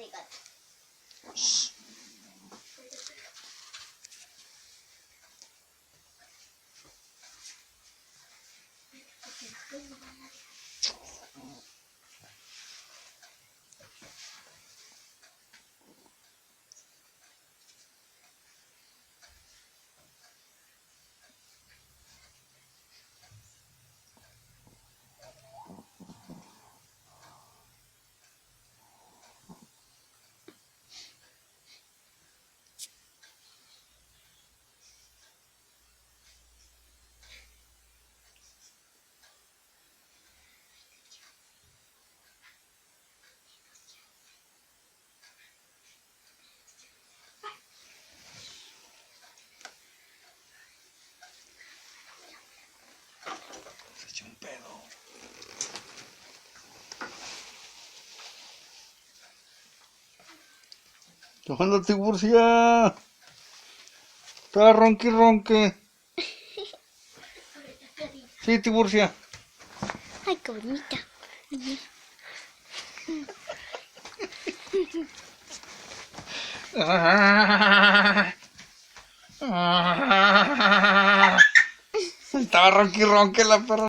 mi gato. Se echó un pedo. ¡Anda, Tiburcia! Está ronque, ronque. Sí, Tiburcia. Ay, qué bonita. Estaba ronque, ronque la perra.